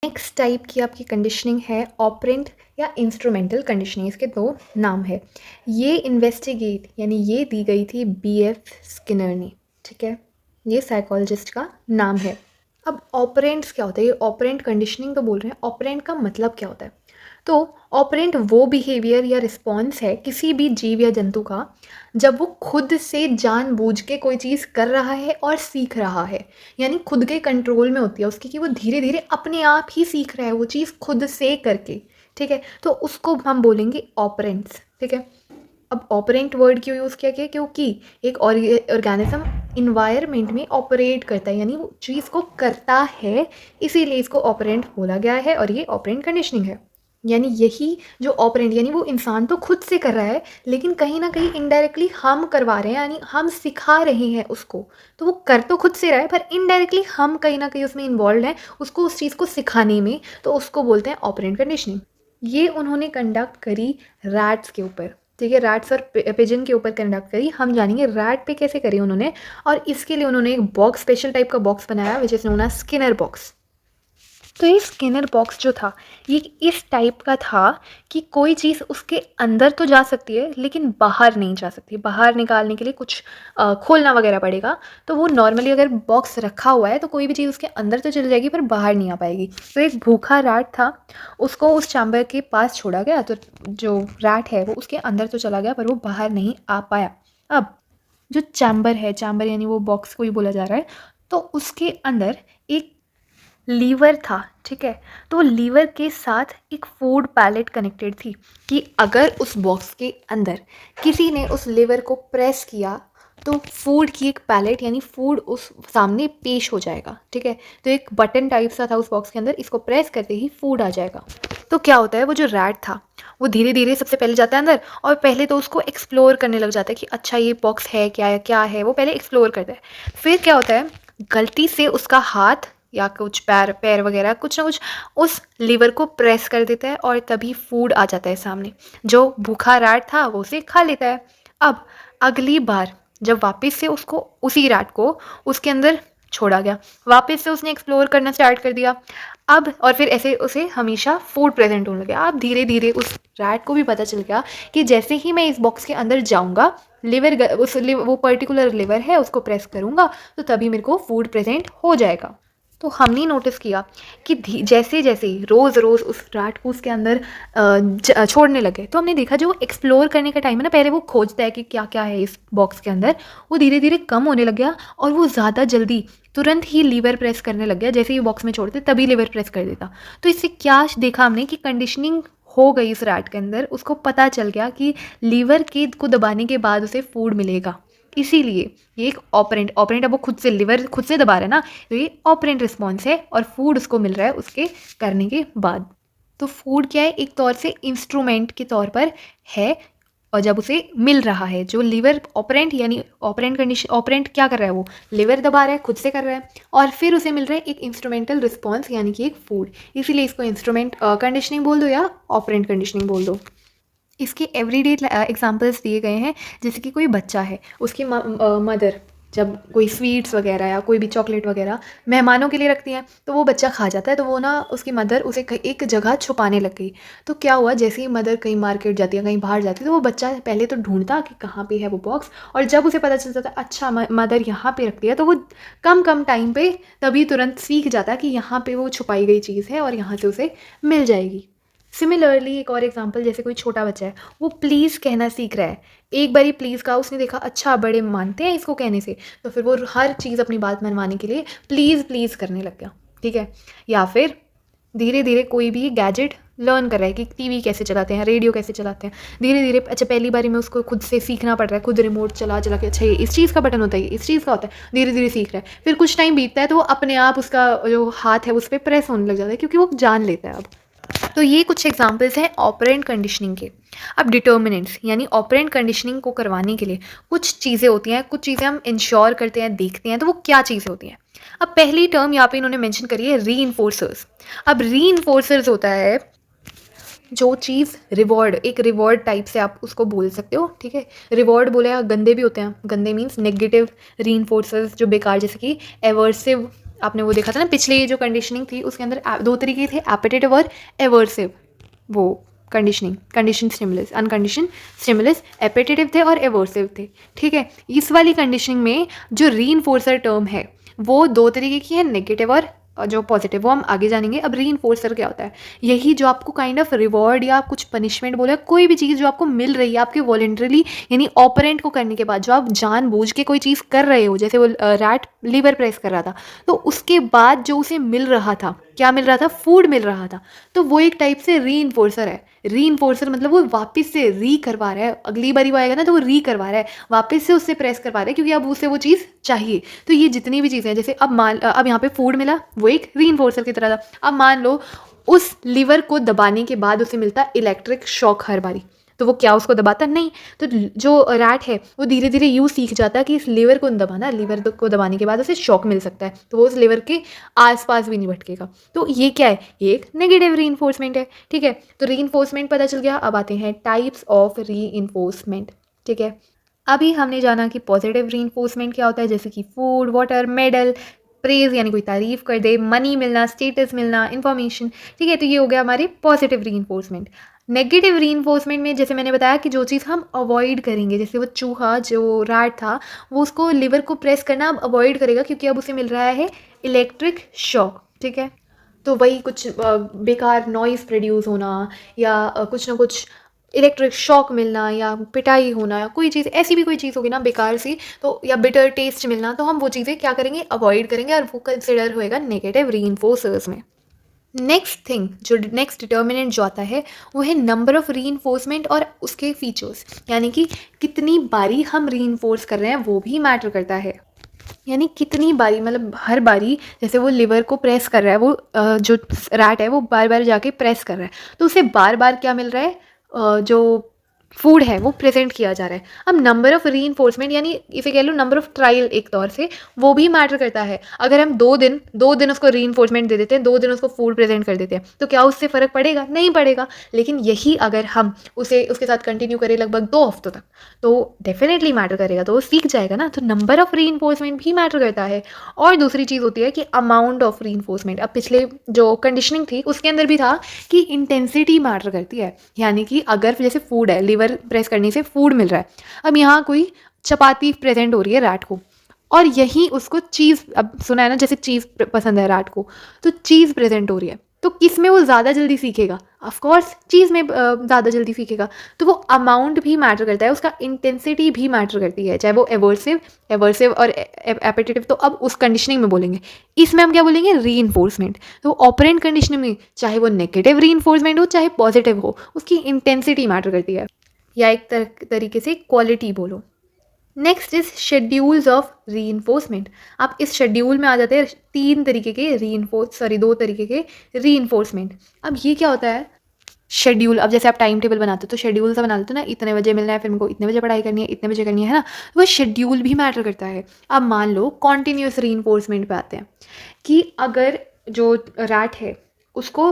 Next type की आपकी conditioning है ऑपरेंट या इंस्ट्रूमेंटल कंडीशनिंग। इसके दो नाम है। ये इन्वेस्टिगेट यानी ये दी गई थी बीएफ स्किनर ने, ठीक है। ये साइकोलॉजिस्ट का नाम है। अब ऑपरेंट्स क्या होता है, ये ऑपरेंट कंडीशनिंग तो बोल रहे हैं, ऑपरेंट का मतलब क्या होता है। तो ऑपरेंट वो बिहेवियर या रिस्पॉन्स है किसी भी जीव या जंतु का जब वो खुद से जानबूझ के कोई चीज़ कर रहा है और सीख रहा है, यानी खुद के कंट्रोल में होती है उसकी कि वो धीरे धीरे अपने आप ही सीख रहा है वो चीज़ खुद से करके, ठीक है। तो उसको हम बोलेंगे ऑपरेंट्स, ठीक है। अब ऑपरेंट वर्ड क्यों यूज़ किया गया, क्योंकि एक ऑर्गेनिज्म इन्वायरमेंट में ऑपरेट करता है यानी वो चीज़ को करता है, इसीलिए इसको ऑपरेंट बोला गया है और ये ऑपरेंट कंडीशनिंग है। यानी यही जो ऑपरेंट यानी वो इंसान तो खुद से कर रहा है लेकिन कहीं ना कहीं इनडायरेक्टली हम करवा रहे हैं, यानी हम सिखा रहे हैं उसको। तो वो कर तो खुद से रहा है पर इनडायरेक्टली हम कहीं ना कहीं उसमें इन्वॉल्व हैं उसको उस चीज़ को सिखाने में, तो उसको बोलते हैं ऑपरेंट कंडीशनिंग। ये उन्होंने कंडक्ट करी रैट्स के ऊपर, ठीक है। रैट्स और पिजन के ऊपर कंडक्ट करी। हम जानेंगे रैट पे कैसे करी उन्होंने, और इसके लिए उन्होंने एक बॉक्स, स्पेशल टाइप का बॉक्स बनाया which is known as Skinner box. तो ये स्किनर बॉक्स जो था ये इस टाइप का था कि कोई चीज़ उसके अंदर तो जा सकती है लेकिन बाहर नहीं जा सकती। बाहर निकालने के लिए कुछ खोलना वगैरह पड़ेगा। तो वो नॉर्मली अगर बॉक्स रखा हुआ है तो कोई भी चीज़ उसके अंदर तो चली जाएगी पर बाहर नहीं आ पाएगी। तो एक भूखा रैट था, उसको उस चैम्बर के पास छोड़ा गया तो जो रैट है वो उसके अंदर तो चला गया पर वो बाहर नहीं आ पाया। अब जो चैम्बर है, चैम्बर यानी वो बॉक्स को ही बोला जा रहा है, तो उसके अंदर एक लीवर था, ठीक है। तो लीवर के साथ एक फूड पैलेट कनेक्टेड थी कि अगर उस बॉक्स के अंदर किसी ने उस लीवर को प्रेस किया तो फूड की एक पैलेट यानी फूड उस सामने पेश हो जाएगा, ठीक है। तो एक बटन टाइप सा था उस बॉक्स के अंदर, इसको प्रेस करते ही फूड आ जाएगा। तो क्या होता है, वो जो रैट था वो धीरे धीरे सबसे पहले जाता है अंदर और पहले तो उसको एक्सप्लोर करने लग जाता है कि अच्छा ये बॉक्स है क्या है, वो पहले एक्सप्लोर करता है। फिर क्या होता है, गलती से उसका हाथ या कुछ पैर पैर वगैरह कुछ ना कुछ उस लीवर को प्रेस कर देता है और तभी फूड आ जाता है सामने। जो भूखा रैट था वो उसे खा लेता है। अब अगली बार जब वापस से उसको उसी रैट को उसके अंदर छोड़ा गया, वापस से उसने एक्सप्लोर करना स्टार्ट कर दिया। अब और फिर ऐसे उसे हमेशा फूड प्रेजेंट होने लगा। अब धीरे धीरे उस रैट को भी पता चल गया कि जैसे ही मैं इस बॉक्स के अंदर जाऊंगा वो पर्टिकुलर लिवर है उसको प्रेस करूंगा तो तभी मेरे को फूड प्रेजेंट हो जाएगा। तो हमने नोटिस किया कि जैसे जैसे रोज़ रोज़ उस रैट को उसके अंदर छोड़ने लगे तो हमने देखा जो एक्सप्लोर करने का टाइम है ना, पहले वो खोजता है कि क्या क्या है इस बॉक्स के अंदर, वो धीरे धीरे कम होने लग गया और वो ज़्यादा जल्दी तुरंत ही लीवर प्रेस करने लग गया। जैसे ही बॉक्स में छोड़ते तभी लीवर प्रेस कर देता। तो इससे क्या देखा हमने कि कंडीशनिंग हो गई इस रैट के अंदर, उसको पता चल गया कि लीवर के को दबाने के बाद उसे फूड मिलेगा। इसीलिए ये एक ऑपरेंट अब वो खुद से लिवर खुद से दबा रहा है ना, तो ये ऑपरेंट रिस्पॉन्स है और फूड उसको मिल रहा है उसके करने के बाद। तो फूड क्या है, एक तौर से इंस्ट्रूमेंट के तौर पर है और जब उसे मिल रहा है जो लिवर ऑपरेंट यानी ऑपरेंट कंडीशन, ऑपरेंट क्या कर रहा है, वो लिवर दबा रहा है खुद से कर रहा है और फिर उसे मिल रहा है एक इंस्ट्रूमेंटल रिस्पॉन्स यानी कि एक फूड। इसीलिए इसको इंस्ट्रूमेंट कंडीशनिंग बोल दो या ऑपरेंट कंडीशनिंग बोल दो। इसके एवरीडे एग्जांपल्स दिए गए हैं। जैसे कि कोई बच्चा है, उसकी मदर जब कोई स्वीट्स वगैरह या कोई भी चॉकलेट वगैरह मेहमानों के लिए रखती हैं तो वो बच्चा खा जाता है, तो वो ना उसकी मदर उसे एक जगह छुपाने लग गई। तो क्या हुआ, जैसे ही मदर कहीं मार्केट जाती है कहीं बाहर जाती है तो वो बच्चा पहले तो ढूंढता कि कहाँ पे है वो बॉक्स, और जब उसे पता चल जाता अच्छा मदर यहाँ पे रखती है तो वो कम कम टाइम पे तभी तुरंत सीख जाता है कि यहाँ पे वो छुपाई गई चीज़ है और यहाँ से उसे मिल जाएगी। सिमिलरली एक और एग्जांपल, जैसे कोई छोटा बच्चा है वो प्लीज़ कहना सीख रहा है। एक बारी प्लीज़ कहा, उसने देखा अच्छा बड़े मानते हैं इसको कहने से, तो फिर वो हर चीज़ अपनी बात मनवाने के लिए प्लीज़ प्लीज़ करने लग गया, ठीक है। या फिर धीरे धीरे कोई भी गैजेट लर्न कर रहा है कि टीवी कैसे चलाते हैं, रेडियो कैसे चलाते हैं, धीरे धीरे अच्छा पहली बारी में उसको खुद से सीखना पड़ रहा है, खुद रिमोट चला चला के अच्छा ये इस चीज़ का बटन होता है, इस चीज़ का होता है, धीरे धीरे सीख रहा है। फिर कुछ टाइम बीतता है तो वो अपने आप उसका जो हाथ है उस पर प्रेस होने लग जाता है क्योंकि वो जान लेता है अब। तो ये कुछ एग्जांपल्स हैं ऑपरेंट कंडीशनिंग के। अब डिटर्मिनेंट्स यानी ऑपरेंट कंडीशनिंग को करवाने के लिए कुछ चीज़ें होती हैं, कुछ चीज़ें हम इंश्योर करते हैं, देखते हैं, तो वो क्या चीज़ें होती हैं। अब पहली टर्म यहाँ पे इन्होंने मेंशन करी है रीइंफोर्सर्स। अब रीइंफोर्सर्स होता है जो चीज़ रिवॉर्ड, एक रिवॉर्ड टाइप से आप उसको बोल सकते हो, ठीक है। रिवॉर्ड बोले या गंदे भी होते हैं, गंदे मीन्स नेगेटिव रीइंफोर्सर्स जो बेकार, जैसे कि एवर्सिव आपने वो देखा था ना पिछले ये जो कंडीशनिंग थी उसके अंदर दो तरीके थे, एपेटेटिव और एवर्सिव। वो कंडीशन स्टिमुलस, अनकंडीशन स्टिमुलस एपेटेटिव थे और एवर्सिव थे। ठीक है, इस वाली कंडीशनिंग में जो रीइंफोर्सर टर्म है वो दो तरीके की है, नेगेटिव और जो पॉजिटिव, वो हम आगे जानेंगे। अब रीइंफोर्सर क्या होता है? यही जो आपको काइंड ऑफ रिवॉर्ड या कुछ पनिशमेंट बोले, कोई भी चीज़ जो आपको मिल रही है आपके वॉलेंटरली, यानी ऑपरेंट को करने के बाद जो आप जानबूझ के कोई चीज़ कर रहे हो, जैसे वो रैट लीवर प्रेस कर रहा था, तो उसके बाद जो उसे मिल रहा था, क्या मिल रहा था? फूड मिल रहा था, तो वो एक टाइप से रीइंफोर्सर है। रीइंफोर्सर मतलब वो वापस से री करवा रहा है, अगली बारी वो आएगा ना तो वो री करवा रहा है, वापस से उससे प्रेस करवा रहा है, क्योंकि अब उसे वो चीज़ चाहिए। तो ये जितनी भी चीज़ें हैं, जैसे अब यहाँ पे फूड मिला, वो एक रीइंफोर्सर की तरह था। अब मान लो उस लीवर को दबाने के बाद उसे मिलता इलेक्ट्रिक शॉक हर बारी, तो वो क्या उसको दबाता? नहीं। तो जो रैट है वो धीरे धीरे यूँ सीख जाता है कि इस लीवर को दबाना, लीवर को दबाने के बाद उसे शॉक मिल सकता है, तो वो उस लीवर के आसपास भी नहीं भटकेगा। तो ये क्या है? ये एक नेगेटिव रीइंफोर्समेंट है। ठीक है, तो रीइंफोर्समेंट पता चल गया। अब आते हैं टाइप्स ऑफ रीइंफोर्समेंट। ठीक है, अभी हमने जाना कि पॉजिटिव रीइंफोर्समेंट क्या होता है, जैसे कि फूड, वाटर, मेडल, प्रेज यानी कोई तारीफ कर दे, मनी मिलना, स्टेटस मिलना, इन्फॉर्मेशन। ठीक है, तो ये हो गया हमारे पॉजिटिव रीइंफोर्समेंट। नेगेटिव रीइंफोर्समेंट में जैसे मैंने बताया कि जो चीज़ हम अवॉइड करेंगे, जैसे वो चूहा जो रैट था वो उसको लिवर को प्रेस करना अब अवॉइड करेगा, क्योंकि अब उसे मिल रहा है इलेक्ट्रिक शॉक। ठीक है, तो वही कुछ बेकार नॉइज़ प्रोड्यूस होना, या कुछ ना कुछ इलेक्ट्रिक शॉक मिलना, या पिटाई होना, या कोई चीज़ ऐसी भी कोई चीज़ होगी ना बेकार सी, तो या बिटर टेस्ट मिलना, तो हम वो चीज़ें क्या करेंगे? अवॉइड करेंगे, और वो कंसिडर होएगा नेगेटिव रीइंफोर्सर्स में। नेक्स्ट थिंग, जो नेक्स्ट डिटर्मिनेंट जो आता है वो है नंबर ऑफ़ रीइंफोर्समेंट और उसके फीचर्स, यानी कि कितनी बारी हम रीइंफोर्स कर रहे हैं वो भी मैटर करता है। यानी कितनी बारी, मतलब हर बारी जैसे वो लिवर को प्रेस कर रहा है, वो जो रैट है वो बार बार जाके प्रेस कर रहा है, तो उसे बार बार क्या मिल रहा है? जो फूड है वो प्रेजेंट किया जा रहा है। अब नंबर ऑफ़ रीइंफोर्समेंट यानी इसे कह लो नंबर ऑफ़ ट्रायल, एक तौर से वो भी मैटर करता है। अगर हम 2 दिन उसको रीइंफोर्समेंट दे देते हैं, 2 दिन उसको फूड प्रेजेंट कर देते हैं, तो क्या उससे फ़र्क पड़ेगा? नहीं पड़ेगा। लेकिन यही अगर हम उसे उसके साथ कंटिन्यू करें लगभग 2 हफ्तों तक, तो डेफिनेटली मैटर करेगा, तो वो सीख जाएगा ना। तो नंबर ऑफ़ रीइंफोर्समेंट भी मैटर करता है। और दूसरी चीज़ होती है कि अमाउंट ऑफ़ रीइंफोर्समेंट। अब पिछले जो कंडीशनिंग थी उसके अंदर भी था कि इंटेंसिटी मैटर करती है, यानी कि अगर जैसे फूड है, लिवर प्रेस करने से फूड मिल रहा है, अब यहाँ कोई चपाती प्रेजेंट हो रही है रैट को, और यहीं उसको चीज़, अब सुना है ना जैसे चीज़ पसंद है रैट को, तो चीज़ प्रेजेंट हो रही है, तो किस में वो ज़्यादा जल्दी सीखेगा? ऑफ कोर्स चीज़ में ज़्यादा जल्दी सीखेगा। तो वो अमाउंट भी मैटर करता है, उसका इंटेंसिटी भी मैटर करती है, चाहे वो एवर्सिव और एपेटेटिव, तो अब उस कंडीशनिंग में बोलेंगे। इसमें हम क्या बोलेंगे? रीइंफोर्समेंट। तो ऑपरेंट कंडीशनिंग में चाहे वो नेगेटिव रीइंफोर्समेंट हो चाहे पॉजिटिव हो, उसकी इंटेंसिटी मैटर करती है, या एक तरीके से क्वालिटी बोलो। Next is schedules of reinforcement. आप इस शेड्यूल में आ जाते हैं 2 तरीके के रीइंफोर्समेंट। अब ये क्या होता है शेड्यूल? अब जैसे आप टाइम टेबल बनाते हो तो शेड्यूल सा बना लेते हो ना, इतने बजे मिलना है, फिर मेरे को इतने बजे पढ़ाई करनी है, इतने बजे करनी है ना, वो शेड्यूल भी मैटर करता है। अब मान लो कॉन्टीन्यूस रीइंफोर्समेंट पे आते हैं, कि अगर जो रैट है उसको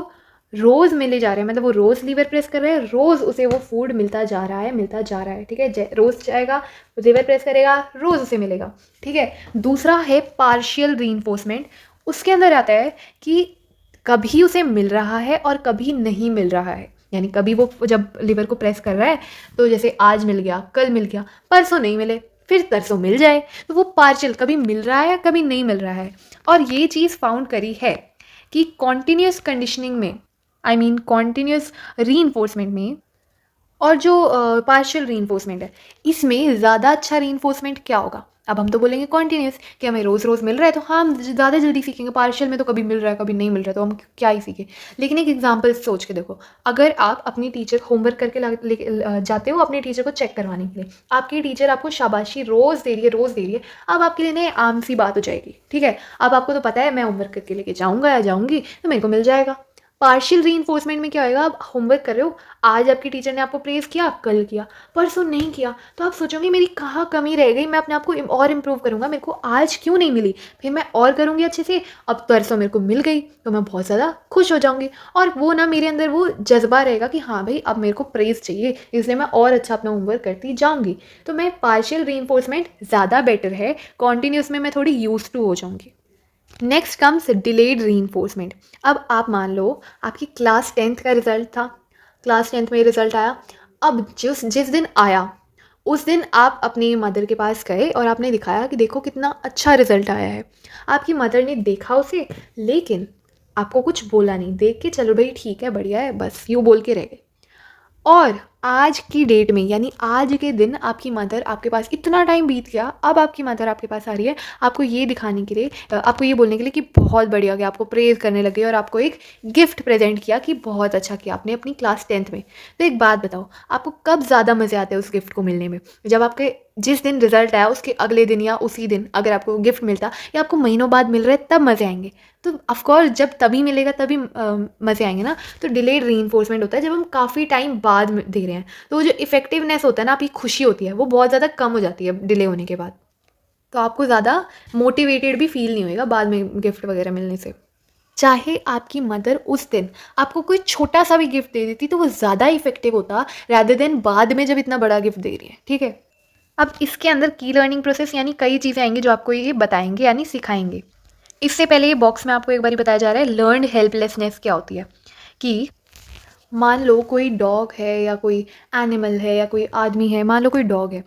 रोज़ मिले जा रहे हैं, मतलब वो रोज़ लीवर प्रेस कर रहे हैं, रोज़ उसे वो फूड मिलता जा रहा है। ठीक है, रोज़ जाएगा, लीवर प्रेस करेगा, रोज़ उसे मिलेगा। ठीक है, दूसरा है पार्शियल रीइंफोर्समेंट। उसके अंदर आता है कि कभी उसे मिल रहा है और कभी नहीं मिल रहा है, यानी कभी वो जब लिवर को प्रेस कर रहा है तो जैसे आज मिल गया, कल मिल गया, परसों नहीं मिले, फिर तरसों मिल जाए, तो वो पार्शियल, कभी मिल रहा है कभी नहीं मिल रहा है। और ये चीज़ फाउंड करी है कि कॉन्टीन्यूस कंडीशनिंग में, आई मीन कॉन्टीन्यूस रीइंफोर्समेंट में, और जो पार्शियल रीइंफोर्समेंट है, इसमें ज़्यादा अच्छा रीइंफोर्समेंट क्या होगा? अब हम तो बोलेंगे कॉन्टीन्यूस, कि हमें रोज़ रोज़ मिल रहा है तो हम ज़्यादा जल्दी सीखेंगे। पार्शियल में तो कभी मिल रहा है कभी नहीं मिल रहा है, तो हम क्या ही सीखें। लेकिन एक एग्जांपल सोच के देखो, अगर आप अपनी टीचर होमवर्क करके जाते हो अपने टीचर को चेक करवाने के लिए, आपकी टीचर आपको शाबाशी रोज़ दे रही है, अब आपके लिए नए आम सी बात हो जाएगी। ठीक है, अब आपको तो पता है मैं होमवर्क करके लेके जाऊँगा या जाऊँगी तो मेरे को मिल जाएगा। पार्शियल रीइंफोर्समेंट में क्या होएगा? आप होमवर्क कर रहे हो, आज आपकी टीचर ने आपको प्रेज़ किया, कल किया, परसों नहीं किया, तो आप सोचोगे मेरी कहाँ कमी रह गई, मैं अपने आप को और इम्प्रूव करूँगा, मेरे को आज क्यों नहीं मिली, फिर मैं और करूँगी अच्छे से। अब परसों मेरे को मिल गई तो मैं बहुत ज़्यादा खुश हो जाऊँगी, और वो ना मेरे अंदर वो जज्बा रहेगा कि हाँ भाई अब मेरे को प्रेज़ चाहिए, इसलिए मैं और अच्छा अपना होमवर्क करती जाऊँगी। तो मैं पार्शियल रीइंफोर्समेंट ज़्यादा बेटर है, कॉन्टीन्यूस में मैं थोड़ी यूज्ड टू हो जाऊँगी। Next comes delayed reinforcement. अब आप मान लो आपकी क्लास 10th का रिजल्ट था, क्लास 10th में रिजल्ट आया। अब जिस जिस दिन आया उस दिन आप अपनी मदर के पास गए और आपने दिखाया कि देखो कितना अच्छा रिजल्ट आया है। आपकी मदर ने देखा उसे, लेकिन आपको कुछ बोला नहीं, देख के चलो भाई ठीक है बढ़िया है बस यूँ बोल के रह गए। और आज की डेट में यानी आज के दिन आपकी मदर आपके पास, इतना टाइम बीत गया, अब आपकी मदर आपके पास आ रही है आपको ये दिखाने के लिए, आपको ये बोलने के लिए कि बहुत बढ़िया गया, आपको प्रेज़ करने लगे और आपको एक गिफ्ट प्रेजेंट किया कि बहुत अच्छा किया आपने अपनी क्लास 10th में। तो एक बात बताओ, आपको कब ज़्यादा मज़े आते हैं उस गिफ्ट को मिलने में? जब आपके जिस दिन रिजल्ट आया उसके अगले दिन या उसी दिन अगर आपको गिफ्ट मिलता, या आपको महीनों बाद मिल रहा है तब मज़े आएंगे। तो ऑफकोर्स जब तभी मिलेगा तभी मज़े आएंगे ना। तो डिलेड रीइंफोर्समेंट होता है जब हम काफ़ी टाइम बाद दे रहे हैं, तो वो जो इफेक्टिवनेस होता है ना, आपकी खुशी होती है वो बहुत ज़्यादा कम हो जाती है डिले होने के बाद। तो आपको ज़्यादा मोटिवेटेड भी फील नहीं होएगा बाद में गिफ्ट वगैरह मिलने से। चाहे आपकी मदर उस दिन आपको कोई छोटा सा भी गिफ्ट दे देती तो वो ज़्यादा इफेक्टिव होता रादर देन बाद में जब इतना बड़ा गिफ्ट दे रही है, ठीक है। अब इसके अंदर की लर्निंग प्रोसेस यानी कई चीज़ें आएंगी जो आपको ये बताएंगे यानी सिखाएंगे। इससे पहले ये बॉक्स में आपको एक बार बताया जा रहा है लर्नड हेल्पलेसनेस क्या होती है। कि मान लो कोई डॉग है या कोई एनिमल है या कोई आदमी है, मान लो कोई डॉग है,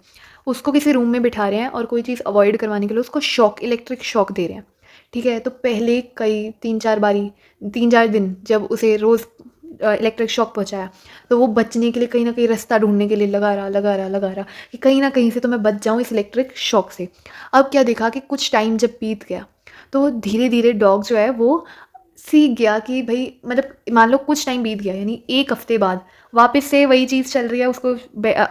उसको किसी रूम में बिठा रहे हैं और कोई चीज़ अवॉइड करवाने के लिए उसको शॉक, इलेक्ट्रिक शॉक दे रहे हैं, ठीक है। तो पहले कई 3-4 दिन जब उसे रोज़ इलेक्ट्रिक शॉक पहुंचाया तो वो बचने के लिए कहीं ना कहीं रास्ता ढूंढने के लिए लगा रहा कि कहीं ना कहीं से तो मैं बच जाऊं इस इलेक्ट्रिक शॉक से। अब क्या देखा कि कुछ टाइम जब बीत गया तो धीरे धीरे डॉग जो है वो सीख गया कि भाई, मतलब मान लो कुछ टाइम बीत गया यानी 1 हफ्ते बाद वापस से वही चीज़ चल रही है, उसको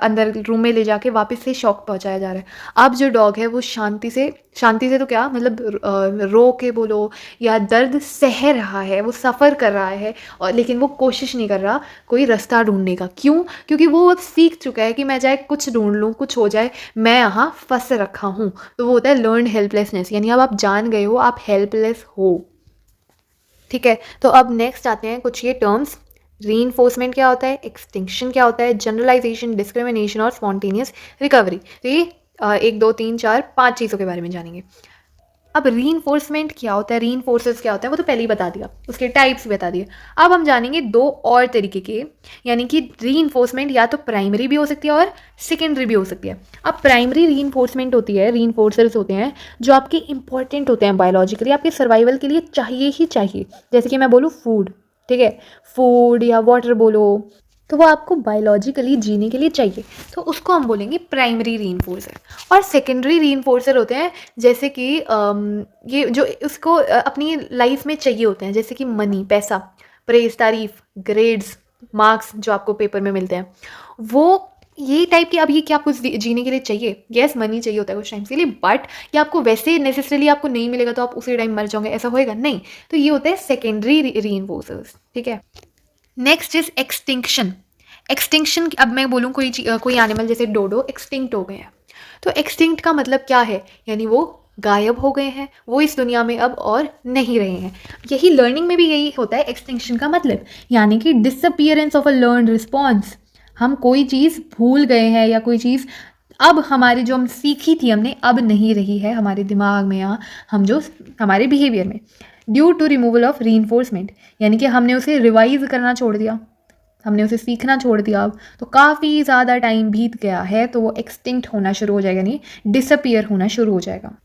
अंदर रूम में ले जाके वापस से शॉक पहुंचाया जा रहा है। अब जो डॉग है वो शांति से तो क्या मतलब रो के बोलो या दर्द सह रहा है, वो सफ़र कर रहा है, और लेकिन वो कोशिश नहीं कर रहा कोई रास्ता ढूंढने का। क्यों? क्योंकि वो अब सीख चुका है कि मैं चाहे कुछ ढूंढ लूँ, कुछ हो जाए, मैं यहाँ फंस रखा हूँ। तो वो होता है लर्नड हेल्पलेसनेस, यानी अब आप जान गए हो आप हेल्पलेस हो, ठीक है। तो अब नेक्स्ट आते हैं कुछ ये टर्म्स। रीइंफोर्समेंट क्या होता है, एक्सटिंक्शन क्या होता है, जनरलाइजेशन, डिस्क्रिमिनेशन और स्पॉन्टेनियस रिकवरी। तो ये 1 2 3 4 5 चीज़ों के बारे में जानेंगे। अब रीइंफोर्समेंट क्या होता है, रीइंफोर्सर्स क्या होता है, वो तो पहले ही बता दिया, उसके टाइप्स भी बता दिए। अब हम जानेंगे 2 और तरीके के, यानी कि रीइंफोर्समेंट या तो प्राइमरी भी हो सकती है और सेकेंडरी भी हो सकती है। अब प्राइमरी रीइंफोर्समेंट होती है, रीइंफोर्सर्स होते हैं जो आपके इंपॉर्टेंट होते हैं बायोलॉजिकली, आपके सर्वाइवल के लिए चाहिए ही चाहिए। जैसे कि मैं बोलूँ फूड, ठीक है, फूड या वाटर बोलो, तो वो आपको बायोलॉजिकली जीने के लिए चाहिए, तो उसको हम बोलेंगे प्राइमरी रीइंफोर्सर। और सेकेंडरी रीइंफोर्सर होते हैं जैसे कि ये जो उसको अपनी लाइफ में चाहिए होते हैं, जैसे कि मनी, पैसा, प्रेज, तारीफ, ग्रेड्स, मार्क्स जो आपको पेपर में मिलते हैं, वो ये टाइप के। अब ये क्या आपको जीने के लिए चाहिए, यस मनी चाहिए होता है कुछ टाइम के लिए, बट ये आपको वैसे नेसेसरीली आपको नहीं मिलेगा तो आप उसी टाइम मर जाओगे, ऐसा होएगा नहीं। तो ये होता है सेकेंडरी रीइंफोर्सर्स, ठीक है। Next is extinction. एक्सटिंक्शन, अब मैं बोलूँ कोई एनिमल जैसे डोडो एक्सटिंक्ट हो गए हैं, तो एक्सटिंक्ट का मतलब क्या है, यानी वो गायब हो गए हैं, वो इस दुनिया में अब और नहीं रहे हैं। यही लर्निंग में भी यही होता है एक्सटिंक्शन का मतलब, यानी कि disappearance of a learned response. हम कोई चीज़ भूल गए हैं या कोई चीज़ अब हमारी जो हम सीखी थी हमने अब नहीं रही है हमारे दिमाग में या हम जो हमारे बिहेवियर में, due to removal of reinforcement, यानी कि हमने उसे रिवाइज करना छोड़ दिया, हमने उसे सीखना छोड़ दिया। अब तो काफ़ी ज़्यादा टाइम बीत गया है तो वो एक्सटिंक्ट होना शुरू हो जाएगा, नहीं डिसअपियर होना शुरू हो जाएगा।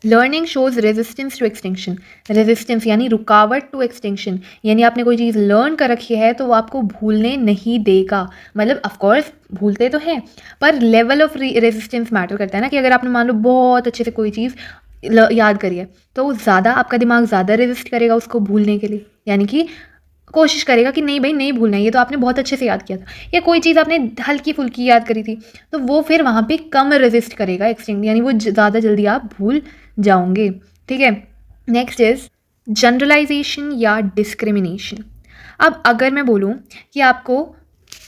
Learning shows resistance to extinction. Resistance यानी रुकावट टू एक्सटिंक्शन, यानी आपने कोई चीज़ लर्न कर रखी है तो वो आपको भूलने नहीं देगा। मतलब ऑफकोर्स भूलते तो हैं पर लेवल ऑफ रेजिस्टेंस मैटर करता है ना, कि अगर आपने मान लो बहुत अच्छे से कोई चीज़ याद करी है तो ज़्यादा आपका दिमाग ज़्यादा रेजिस्ट करेगा उसको भूलने के लिए, यानी कि कोशिश करेगा कि नहीं भाई नहीं भूलना है, ये तो आपने बहुत अच्छे से याद किया था। या कोई चीज़ आपने हल्की फुल्की याद करी थी तो वो फिर वहाँ पे कम रेजिस्ट करेगा एक्सटिंक्ट, यानी वो ज़्यादा जल्दी आप भूल जाओगे, ठीक है। नेक्स्ट इज जनरलाइजेशन या डिस्क्रिमिनेशन। अब अगर मैं बोलूँ कि आपको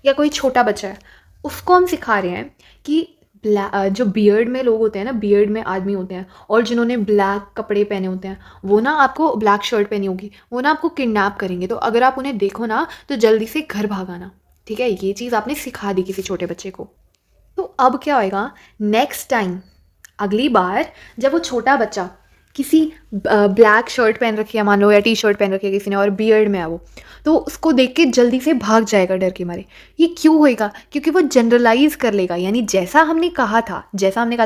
या कोई छोटा बच्चा है उसको हम सिखा रहे हैं कि जो बियर्ड में लोग होते हैं ना, बियर्ड में आदमी होते हैं और जिन्होंने ब्लैक कपड़े पहने होते हैं, वो ना आपको ब्लैक शर्ट पहनी होगी, वो ना आपको किडनैप करेंगे, तो अगर आप उन्हें देखो ना तो जल्दी से घर भागाना, ठीक है। ये चीज़ आपने सिखा दी किसी छोटे बच्चे को। तो अब क्या होएगा, नेक्स्ट टाइम अगली बार जब वो छोटा बच्चा किसी ब्लैक शर्ट पहन रखी है मान लो, या टी शर्ट पहन रखी है किसी ने, और बियर्ड में है वो, तो उसको देख के जल्दी से भाग जाएगा डर के मारे। ये क्यों होएगा? क्योंकि वो जनरलाइज कर लेगा, यानी जैसा हमने कहा था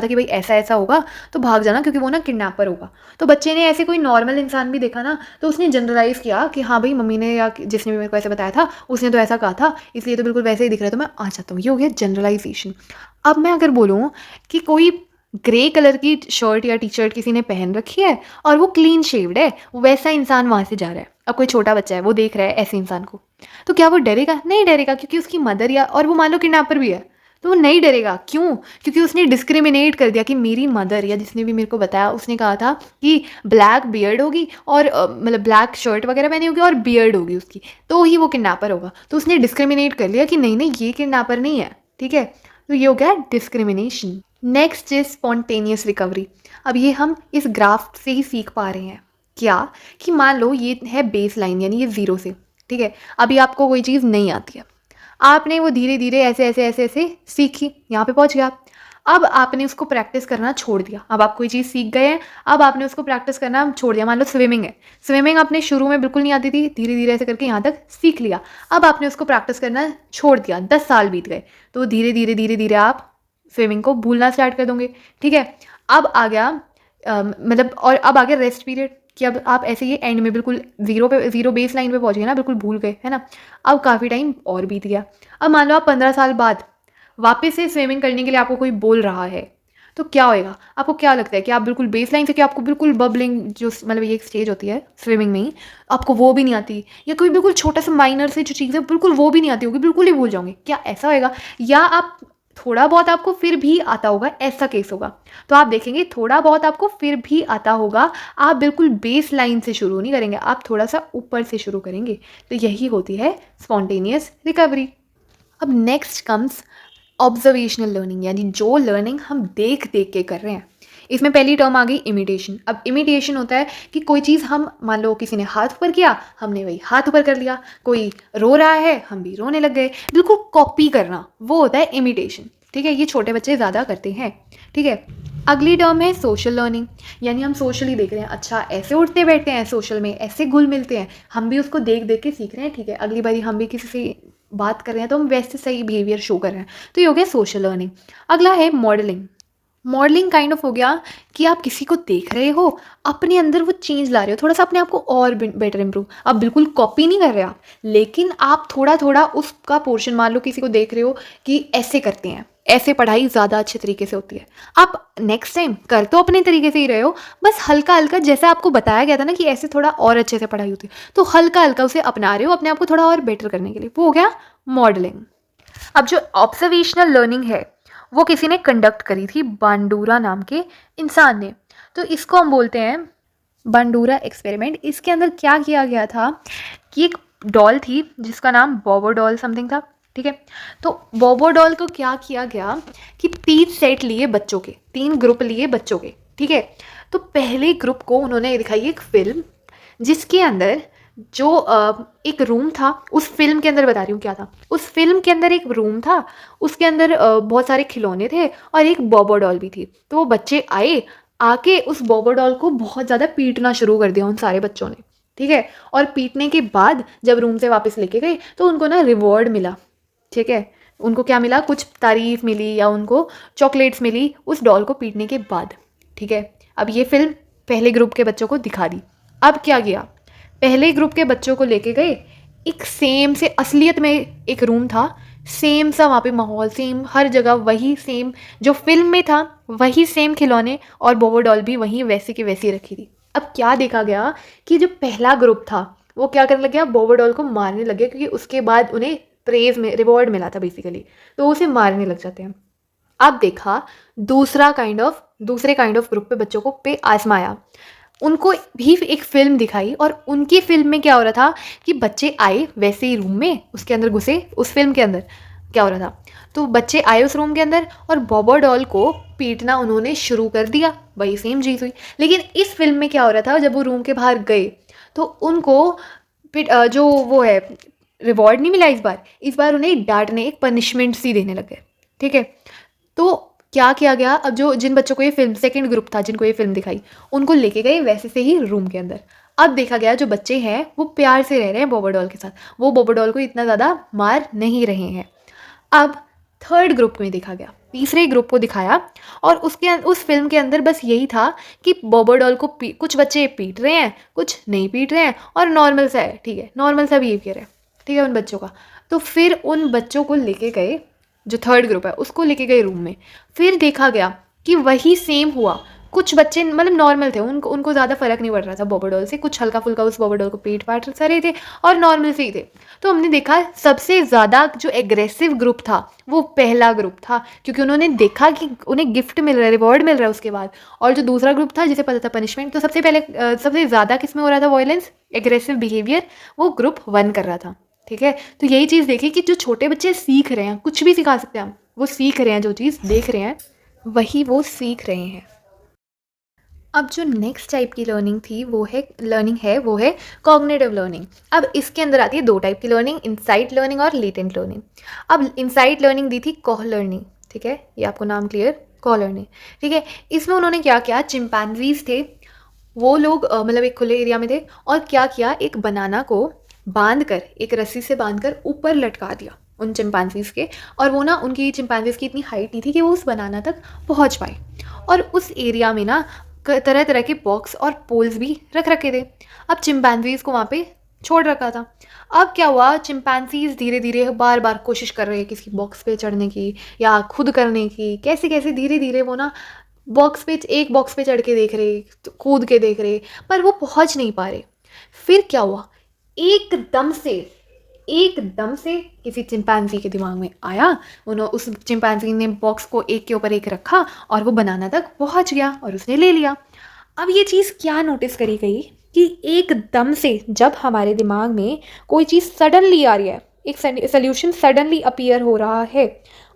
कि भाई ऐसा ऐसा होगा तो भाग जाना, क्योंकि वो ना किडनैपर होगा। तो बच्चे ने ऐसे कोई नॉर्मल इंसान भी देखा ना, तो उसने जनरलाइज किया कि हाँ भाई मम्मी ने या जिसने भी मेरे को ऐसे बताया था उसने तो ऐसा कहा था, इसलिए तो बिल्कुल वैसे ही दिख रहा है, तो मैं आ जाता हूँ। ये हो गया जनरलाइजेशन। अब मैं अगर बोलूँ कि कोई ग्रे कलर की शर्ट या टी शर्ट किसी ने पहन रखी है और वो क्लीन शेव्ड है, वैसा इंसान वहाँ से जा रहा है, अब कोई छोटा बच्चा है वो देख रहा है ऐसे इंसान को, तो क्या वो डरेगा? नहीं डरेगा, क्योंकि उसकी मदर या और वो मान लो किडनैपर भी है तो वो नहीं डरेगा। क्यों? क्योंकि उसने डिस्क्रिमिनेट कर दिया कि मेरी मदर या जिसने भी मेरे को बताया उसने कहा था कि ब्लैक बियर्ड होगी और मतलब ब्लैक शर्ट वगैरह पहनी होगी और बियर्ड होगी उसकी, तो ही वो किडनैपर होगा। तो उसने डिस्क्रिमिनेट कर लिया कि नहीं नहीं ये किडनैपर नहीं है, ठीक है। तो ये हो गया discrimination. Next is spontaneous recovery. अब ये हम इस ग्राफ से ही सीख पा रहे हैं क्या, कि मान लो ये है बेस लाइन, यानी ये ज़ीरो से, ठीक है। अभी आपको कोई चीज़ नहीं आती है, आपने वो धीरे धीरे ऐसे ऐसे ऐसे ऐसे सीखी, यहाँ पे पहुँच गया। अब आपने उसको प्रैक्टिस करना छोड़ दिया, अब आप कोई चीज़ सीख गए हैं, अब आपने उसको प्रैक्टिस करना छोड़ दिया। मान लो स्विमिंग है, स्विमिंग आपने शुरू में बिल्कुल नहीं आती थी, धीरे धीरे ऐसे करके यहाँ तक सीख लिया, अब आपने उसको प्रैक्टिस करना छोड़ दिया, 10 साल बीत गए, तो धीरे धीरे आप स्विमिंग को भूलना स्टार्ट कर दोगे, ठीक है। अब आ गया मतलब, और अब आ गया रेस्ट पीरियड, कि अब आप ऐसे ही एंड में बिल्कुल ज़ीरो बेस लाइन पे पहुंच गए ना, बिल्कुल भूल गए, है ना। अब काफ़ी टाइम और बीत गया, अब मान लो आप 15 साल बाद वापस से स्विमिंग करने के लिए आपको कोई बोल रहा है, तो क्या होएगा? आपको क्या लगता है कि आप बिल्कुल बेस लाइन से, कि आपको बिल्कुल बबलिंग जो मतलब ये एक स्टेज होती है स्विमिंग में ही, आपको वो भी नहीं आती, या कोई बिल्कुल छोटा सा माइनर से जो चीज़ है बिल्कुल वो भी नहीं आती होगी, बिल्कुल ही भूल जाओगे, क्या ऐसा होएगा? या आप थोड़ा बहुत आपको फिर भी आता होगा, ऐसा केस होगा। तो आप देखेंगे थोड़ा बहुत आपको फिर भी आता होगा, आप बिल्कुल बेस लाइन से शुरू नहीं करेंगे, आप थोड़ा सा ऊपर से शुरू करेंगे। तो यही होती है स्पॉन्टेनियस रिकवरी। अब नेक्स्ट कम्स ऑब्जर्वेशनल लर्निंग, यानी जो लर्निंग हम देख देख के कर रहे हैं। इसमें पहली टर्म आ गई इमिटेशन। अब इमिटेशन होता है कि कोई चीज़ हम मान लो किसी ने हाथ ऊपर किया, हमने वही हाथ ऊपर कर लिया, कोई रो रहा है हम भी रोने लग गए, बिल्कुल कॉपी करना, वो होता है इमिटेशन, ठीक है। ये छोटे बच्चे ज़्यादा करते हैं, ठीक है। अगली टर्म है सोशल लर्निंग, यानी हम सोशली देख रहे हैं, अच्छा ऐसे उठते बैठते हैं सोशल में, ऐसे घुल मिलते हैं, हम भी उसको देख देख के सीख रहे हैं, ठीक है। अगली बारी हम भी किसी से बात कर रहे हैं तो हम वैसे सही बिहेवियर शो कर रहे हैं, तो ये हो गया सोशल लर्निंग। अगला है मॉडलिंग। मॉडलिंग काइंड ऑफ हो गया कि आप किसी को देख रहे हो, अपने अंदर वो चेंज ला रहे हो, थोड़ा सा अपने आप को और बेटर इंप्रूव। आप बिल्कुल कॉपी नहीं कर रहे आप, लेकिन आप थोड़ा थोड़ा उसका पोर्शन, मान लो किसी को देख रहे हो कि ऐसे करते हैं, ऐसे पढ़ाई ज़्यादा अच्छे तरीके से होती है, आप नेक्स्ट टाइम कर तो अपने तरीके से ही रहे हो, बस हल्का हल्का जैसा आपको बताया गया था ना कि ऐसे थोड़ा और अच्छे से पढ़ाई होती है, तो हल्का हल्का उसे अपना रहे हो अपने आप को थोड़ा और बेटर करने के लिए, वो हो गया मॉडलिंग। अब जो ऑब्जर्वेशनल लर्निंग है वो किसी ने कंडक्ट करी थी, बांडूरा नाम के इंसान ने, तो इसको हम बोलते हैं बांडूरा एक्सपेरिमेंट। इसके अंदर क्या किया गया था कि एक डॉल थी जिसका नाम बॉबो डॉल समथिंग था, ठीक है। तो बॉबो डॉल को क्या किया गया कि 3 सेट लिए बच्चों के, 3 ग्रुप लिए बच्चों के, ठीक है। तो पहले ग्रुप को उन्होंने दिखाई एक फिल्म, जिसके अंदर जो एक रूम था, उस फिल्म के अंदर बता रही हूँ क्या था, उस फिल्म के अंदर एक रूम था, उसके अंदर बहुत सारे खिलौने थे और एक बॉबो डॉल भी थी। तो वो बच्चे आए, आके उस बॉबो डॉल को बहुत ज़्यादा पीटना शुरू कर दिया उन सारे बच्चों ने, ठीक है। और पीटने के बाद जब रूम से वापस लेके गए तो उनको ना रिवॉर्ड मिला, ठीक है। उनको क्या मिला, कुछ तारीफ मिली या उनको चॉकलेट्स मिली उस डॉल को पीटने के बाद, ठीक है। अब ये फिल्म पहले ग्रुप के बच्चों को दिखा दी। अब क्या किया, पहले ग्रुप के बच्चों को लेके गए एक सेम से, असलियत में एक रूम था, सेम सा वहाँ पे माहौल, सेम हर जगह वही सेम जो फिल्म में था, वही सेम खिलौने और बॉबो डॉल भी वहीं वैसे की वैसी रखी थी। अब क्या देखा गया कि जो पहला ग्रुप था वो क्या करने लग गया, बॉबो डॉल को मारने लग गया, क्योंकि उसके बाद उन्हें प्रेज में रिवॉर्ड मिला था बेसिकली, तो उसे मारने लग जाते हैं। अब देखा दूसरे काइंड ऑफ ग्रुप पे बच्चों को पे आजमाया, उनको भी एक फ़िल्म दिखाई और उनकी फ़िल्म में क्या हो रहा था कि बच्चे आए वैसे ही रूम में, उसके अंदर घुसे, उस फिल्म के अंदर क्या हो रहा था, तो बच्चे आए उस रूम के अंदर और बॉबो डॉल को पीटना उन्होंने शुरू कर दिया, वही सेम चीज़ हुई। लेकिन इस फिल्म में क्या हो रहा था, जब वो रूम के बाहर गए तो उनको जो वो है रिवॉर्ड नहीं मिला, इस बार उन्हें डांटने, एक पनिशमेंट सी देने लग गए, ठीक है। तो क्या किया गया, अब जो जिन बच्चों को ये फिल्म, सेकंड ग्रुप था जिनको ये फिल्म दिखाई, उनको लेके गए वैसे से ही रूम के अंदर। अब देखा गया जो बच्चे हैं वो प्यार से रह रहे हैं बॉबोडॉल के साथ, वो बॉबोडॉल को इतना ज़्यादा मार नहीं रहे हैं। अब थर्ड ग्रुप में देखा गया, तीसरे ग्रुप को दिखाया, और उस फिल्म के अंदर बस यही था कि बॉबोडॉल को कुछ बच्चे पीट रहे हैं, कुछ नहीं पीट रहे हैं, और नॉर्मल सा है, ठीक है, नॉर्मल सा बिहेवियर है, ठीक है, उन बच्चों का। तो फिर उन बच्चों को लेके गए, जो थर्ड ग्रुप है उसको लेके गए रूम में। फिर देखा गया कि वही सेम हुआ, कुछ बच्चे मतलब नॉर्मल थे, उनको उनको ज़्यादा फर्क नहीं पड़ रहा था बॉबोडॉल से, कुछ हल्का फुल्का उस बॉबोडॉल को पीट पाट सा रहे थे और नॉर्मल से ही थे। तो हमने देखा सबसे ज़्यादा जो एग्रेसिव ग्रुप था वो पहला ग्रुप था, क्योंकि उन्होंने देखा कि उन्हें गिफ्ट मिल रहा है, रिवॉर्ड मिल रहा है उसके बाद। और जो दूसरा ग्रुप था जिसे पता था पनिशमेंट, तो सबसे पहले सबसे ज़्यादा किस में हो रहा था वायलेंस, एग्रेसिव बिहेवियर, वो ग्रुप 1 कर रहा था। ठीक है, तो यही चीज़ देखी कि जो छोटे बच्चे सीख रहे हैं, कुछ भी सिखा सकते हैं हम, वो सीख रहे हैं, जो चीज़ देख रहे हैं वही वो सीख रहे हैं। अब जो नेक्स्ट टाइप की लर्निंग है वो है कॉग्निटिव लर्निंग। अब इसके अंदर आती है 2 टाइप की लर्निंग, इनसाइट लर्निंग और लेटेंट लर्निंग। अब इनसाइट लर्निंग दी थी कॉ लर्निंग, ठीक है, ये आपको नाम क्लियर, कॉ लर्निंग, ठीक है। इसमें उन्होंने क्या किया, चिंपैंजीज थे वो लोग, मतलब एक खुले एरिया में थे, और क्या किया, एक बनाना को बांध कर, एक रस्सी से बांध कर ऊपर लटका दिया उन चिंपैंजीज के, और वो ना, उनकी चिंपैंजीज की इतनी हाइट नहीं थी कि वो उस बनाना तक पहुंच पाए, और उस एरिया में ना तरह तरह के बॉक्स और पोल्स भी रख रखे थे। अब चिंपैंजीज को वहाँ पे छोड़ रखा था। अब क्या हुआ, चिंपैंजीज धीरे धीरे बार बार कोशिश कर रहे हैं किसी बॉक्स पे चढ़ने की या खुद करने की, कैसे कैसे धीरे धीरे वो ना एक बॉक्स पे चढ़ के देख रहे, तो कूद के देख रहे, पर वो पहुंच नहीं पा रहे। फिर क्या हुआ, एकदम से किसी चिंपैंजी के दिमाग में आया, उस चिंपैंजी ने बॉक्स को एक के ऊपर एक रखा और वो बनाना तक पहुंच गया और उसने ले लिया। अब ये चीज़ क्या नोटिस करी गई कि एकदम से जब हमारे दिमाग में कोई चीज़ सडनली आ रही है, एक सोल्यूशन सडनली अपीयर हो रहा है,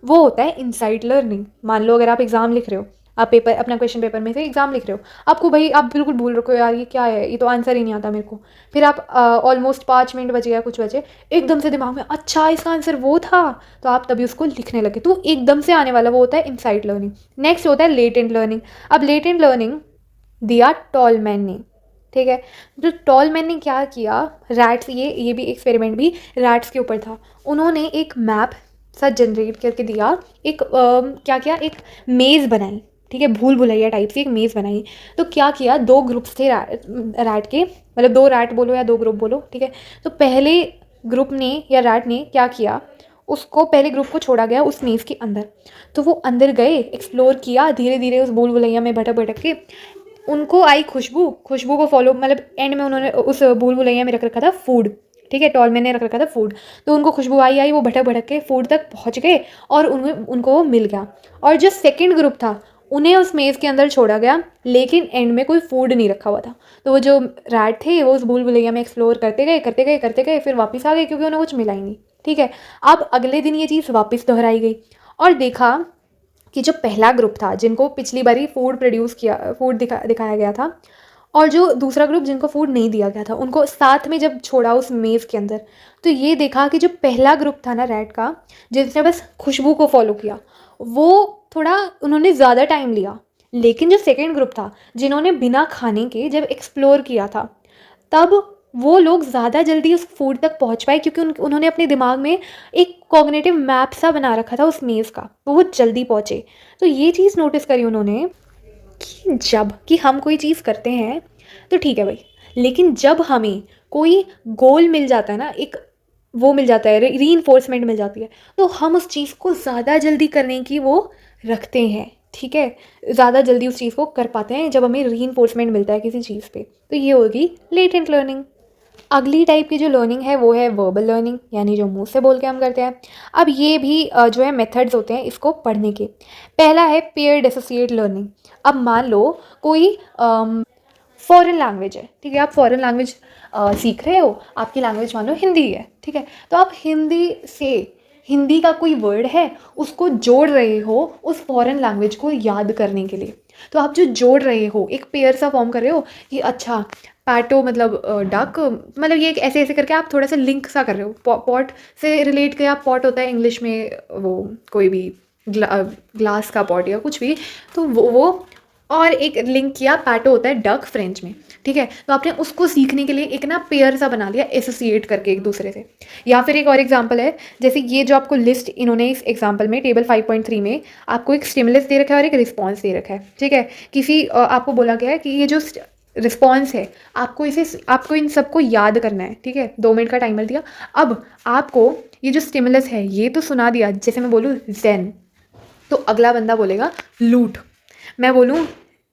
वो होता है इनसाइट लर्निंग। मान लो अगर आप एग्ज़ाम लिख रहे हो, आप अपना क्वेश्चन पेपर में से एग्ज़ाम लिख रहे हो, आपको भाई आप बिल्कुल भूल रखे हो, यार ये क्या है, ये तो आंसर ही नहीं आता मेरे को। फिर आप ऑलमोस्ट 5 मिनट बचे या कुछ बचे, एकदम से दिमाग में अच्छा इसका आंसर वो था, तो आप तभी उसको लिखने लगे। तो एकदम से आने वाला वो होता है इनसाइट लर्निंग। नेक्स्ट होता है लेटेंट लर्निंग। अब लेटेंट लर्निंग दिया टॉलमैन ने, ठीक है। जो टॉलमैन ने क्या किया, रैट्स, ये भी एक्सपेरिमेंट भी रैट्स के ऊपर था। उन्होंने एक मैप सा जनरेट करके दिया, क्या किया, एक मेज़ बनाई, ठीक है, भूल भुलैया टाइप से एक मेज़ बनाई। तो क्या किया, 2 ग्रुप्स थे रैट के, मतलब 2 रैट बोलो या 2 ग्रुप बोलो, ठीक है। तो पहले ग्रुप ने या रैट ने क्या किया, उसको पहले ग्रुप को छोड़ा गया उस मेज़ के अंदर। तो वो अंदर गए, एक्सप्लोर किया धीरे धीरे उस भूल भुलैया में भटक भटक के। उनको आई खुशबू को फॉलो, मतलब एंड में उन्होंने उस भूल भुलैया में रख रखा था फूड, ठीक है, टॉलमैन ने रख रखा था फूड। तो उनको खुशबू आई, वो भटक भटक के फूड तक पहुंच गए और उनको वो मिल गया। और जो सेकंड ग्रुप था उन्हें उस मेज़ के अंदर छोड़ा गया, लेकिन एंड में कोई फूड नहीं रखा हुआ था। तो वो जो रैट थे वो उस भूल भुलैया में एक्सप्लोर करते गए फिर वापस आ गए, क्योंकि उन्हें कुछ मिला ही नहीं, ठीक है। अब अगले दिन ये चीज़ वापस दोहराई गई और देखा कि जो पहला ग्रुप था जिनको पिछली बारी फूड दिखाया गया था, और जो दूसरा ग्रुप जिनको फूड नहीं दिया गया था, उनको साथ में जब छोड़ा उस मेज़ के अंदर, तो ये देखा कि जो पहला ग्रुप था ना रैट का, जिसने बस खुशबू को फॉलो किया, वो थोड़ा उन्होंने ज़्यादा टाइम लिया। लेकिन जो सेकंड ग्रुप था जिन्होंने बिना खाने के जब एक्सप्लोर किया था, तब वो लोग ज़्यादा जल्दी उस फूड तक पहुंच पाए, क्योंकि उन्होंने अपने दिमाग में एक कॉग्निटिव मैप सा बना रखा था उस मेज़ का, तो वो जल्दी पहुंचे। तो ये चीज़ नोटिस करी उन्होंने कि जब कि हम कोई चीज़ करते हैं तो ठीक है भाई, लेकिन जब हमें कोई गोल मिल जाता है ना, एक वो मिल जाता है, रीइंफोर्समेंट मिल जाती है, तो हम उस चीज़ को ज़्यादा जल्दी करने की वो रखते हैं, ठीक है, ज़्यादा जल्दी उस चीज़ को कर पाते हैं जब हमें रीइंफोर्समेंट मिलता है किसी चीज़ पे। तो ये होगी लेटेंट लर्निंग। अगली टाइप की जो लर्निंग है वो है वर्बल लर्निंग, यानी जो मुंह से बोल के हम करते हैं। अब ये भी जो है मेथड्स होते हैं इसको पढ़ने के। पहला है पेयर्ड एसोसिएट लर्निंग। अब मान लो कोई फॉरेन लैंग्वेज है, ठीक है, आप फॉरेन लैंग्वेज सीख रहे हो, आपकी लैंग्वेज मान लो हिंदी है, ठीक है, तो आप हिंदी का कोई वर्ड है उसको जोड़ रहे हो उस फॉरेन लैंग्वेज को याद करने के लिए। तो आप जो जोड़ रहे हो, एक पेयर सा फॉर्म कर रहे हो कि अच्छा पैटो मतलब डक, मतलब ये ऐसे ऐसे करके आप थोड़ा सा लिंक सा कर रहे हो। पॉट से रिलेट किया, पॉट होता है इंग्लिश में वो कोई भी ग्लास का पॉट या कुछ भी, तो वो और एक लिंक किया, पैटो होता है डक फ्रेंच में, ठीक है। तो आपने उसको सीखने के लिए एक ना पेयर सा बना लिया एसोसिएट करके एक दूसरे से। या फिर एक और एग्जांपल है, जैसे ये जो आपको लिस्ट इन्होंने इस एग्जांपल में टेबल 5.3 में आपको एक स्टिमुलस दे रखा है और एक रिस्पॉन्स दे रखा है, ठीक है। आपको बोला गया है कि ये जो रिस्पॉन्स है आपको इन सबको याद करना है, ठीक है। 2 मिनट का टाइमर दिया। अब आपको ये जो स्टिमुलस है ये तो सुना दिया, जैसे मैं बोलूँ जेन, तो अगला बंदा बोलेगा लूट। मैं बोलूँ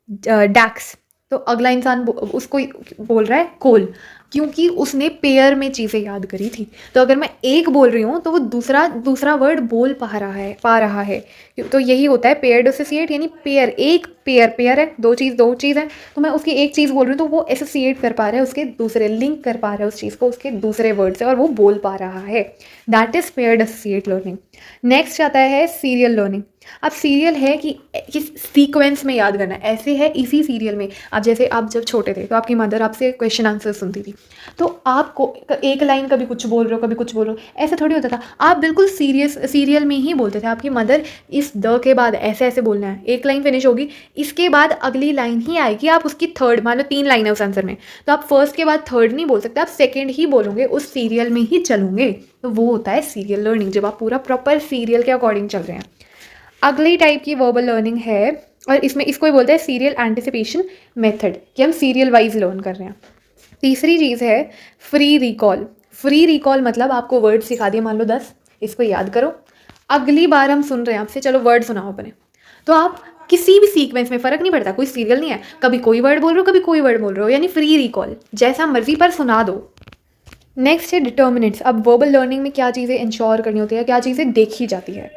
डैक्स, तो अगला इंसान उसको बोल रहा है कोल, क्योंकि उसने पेयर में चीज़ें याद करी थी। तो अगर मैं एक बोल रही हूँ तो वो दूसरा वर्ड बोल पा रहा है। तो यही होता है पेयर्ड एसोसिएट, यानी पेयर, एक पेयर है, दो चीज़ है, तो मैं उसकी एक चीज़ बोल रही हूँ तो वो एसोसिएट कर पा रहा है, उसके दूसरे लिंक कर पा रहा है उस चीज़ को उसके दूसरे वर्ड से, और वो बोल पा रहा है। That is paired associate learning. Next आता है सीरियल लर्निंग। अब सीरियल है कि किस सीक्वेंस में याद करना है, ऐसे है इसी सीरियल में। अब जैसे आप जब छोटे थे तो आपकी मदर आपसे क्वेश्चन आंसर सुनती थी, तो आपको एक लाइन कभी कुछ बोल रहे हो कभी कुछ बोल रहे हो, ऐसा थोड़ी होता था। आप बिल्कुल सीरियल में ही बोलते थे। आपकी मदर इस द के बाद ऐसे ऐसे बोलना है, एक लाइन फिनिश होगी, इसके बाद अगली लाइन ही आएगी, आप उसकी थर्ड, मान लो 3 लाइन है उस आंसर में, तो आप फर्स्ट के बाद थर्ड नहीं बोल सकते, आप सेकेंड ही बोलोगे, उस सीरियल में ही चलोगे। तो वो होता है सीरियल लर्निंग, जब आप पूरा प्रॉपर सीरियल के अकॉर्डिंग चल रहे हैं। अगली टाइप की वर्बल लर्निंग है, और इसको ही बोलते हैं सीरियल एंटिसिपेशन मेथड, कि हम सीरियल वाइज लर्न कर रहे हैं। तीसरी चीज़ है फ्री रिकॉल। फ्री रिकॉल मतलब आपको वर्ड सिखा दिए, मान लो 10, इसको याद करो, अगली बार हम सुन रहे हैं आपसे, चलो वर्ड सुनाओ अपने, तो आप किसी भी सीक्वेंस में, फ़र्क नहीं पड़ता, कोई सीरियल नहीं है, कभी कोई वर्ड बोल रहे हो कभी कोई वर्ड बोल रहे हो, यानी फ्री रिकॉल, जैसा मर्जी पर सुना दो। नेक्स्ट है डिटर्मिनेंट्स। अब वर्बल लर्निंग में क्या चीज़ें इंश्योर करनी होती है, क्या चीज़ें देखी जाती है।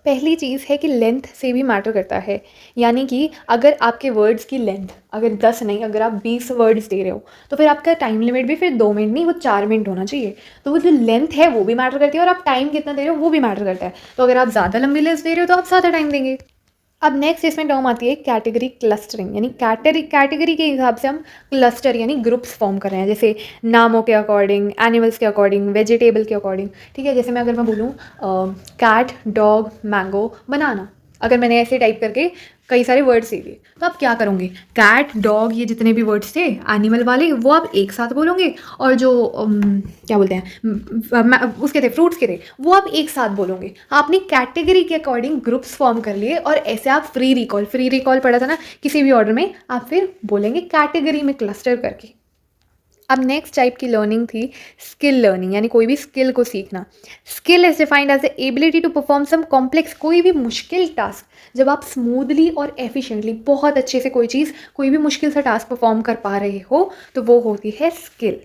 पहली चीज़ है कि लेंथ से भी मैटर करता है, यानी कि अगर आपके वर्ड्स की लेंथ अगर 10 नहीं, अगर आप 20 वर्ड्स दे रहे हो, तो फिर आपका टाइम लिमिट भी फिर 2 मिनट नहीं, वो 4 मिनट होना चाहिए। तो वो जो लेंथ है वो भी मैटर करती है, और आप टाइम कितना दे रहे हो वो भी मैटर करता है। तो अगर आप ज़्यादा लंबी लिस्ट दे रहे हो तो आप ज़्यादा टाइम देंगे। अब नेक्स्ट इसमें टर्म आती है कैटेगरी क्लस्टरिंग, यानी कैटेगरी के हिसाब से हम क्लस्टर यानी ग्रुप्स फॉर्म कर रहे हैं, जैसे नामों के अकॉर्डिंग, एनिमल्स के अकॉर्डिंग, वेजिटेबल के अकॉर्डिंग, ठीक है। जैसे अगर मैं बोलूँ कैट, डॉग, मैंगो, बनाना, अगर मैंने ऐसे टाइप करके कई सारे वर्ड्स दे दिए, तो आप क्या करोगे, कैट, डॉग, ये जितने भी वर्ड्स थे एनिमल वाले वो आप एक साथ बोलोगे, और जो क्या बोलते हैं उसके थे फ्रूट्स के थे वो आप एक साथ बोलोगे। आपने कैटेगरी के अकॉर्डिंग ग्रुप्स फॉर्म कर लिए, और ऐसे आप फ्री रिकॉल पढ़ा था ना, किसी भी ऑर्डर में आप फिर बोलेंगे कैटेगरी में क्लस्टर करके। अब नेक्स्ट टाइप की लर्निंग थी स्किल लर्निंग, यानी कोई भी स्किल को सीखना। Skill is defined as the ability to perform some complex, कोई भी मुश्किल टास्क जब आप स्मूथली और एफिशिएंटली बहुत अच्छे से कोई भी मुश्किल सा टास्क परफॉर्म कर पा रहे हो, तो वो होती है स्किल।